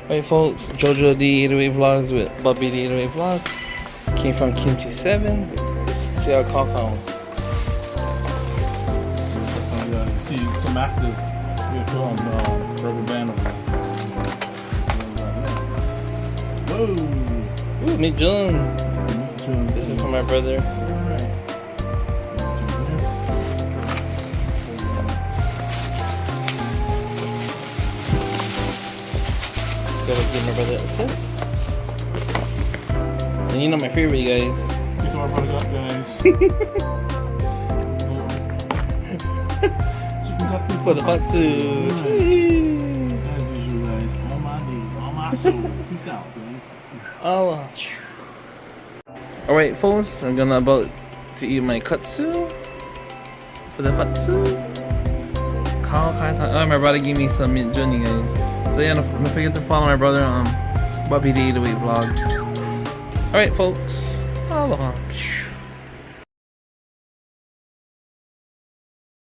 Alright folks, JoJo D808 vlogs with BobbyD808 vlogs. Came from Kimchi 7. Let's see how call comes. So you see some massive rubber band over there. Whoa! Ooh, Meet June. This is for my brother. Alright. Gotta give my brother assist. And you know my favorite, you guys. These are our brother got, guys. For the Katsu. As usual, guys. All my days, all my soul. Peace out, guys. Oh. Alright, folks, I'm gonna about to eat my Katsu. For the Katsu. Oh, my brother gave me some mint journey, guys. So yeah, don't forget to follow my brother on BobbyD808 vlogs. Alright, folks. Aloha.